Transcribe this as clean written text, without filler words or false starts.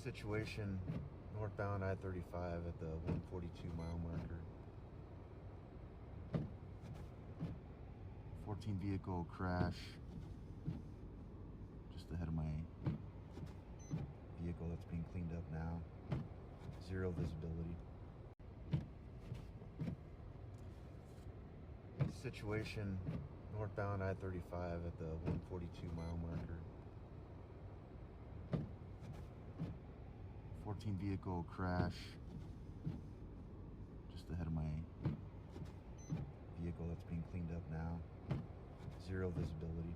Situation northbound I-35 at the 142 mile marker. 14 vehicle crash just ahead of my vehicle that's being cleaned up now. Zero visibility. Situation northbound I-35 at the 142 mile marker. 14 vehicle crash just ahead of my vehicle that's being cleaned up now. Zero visibility.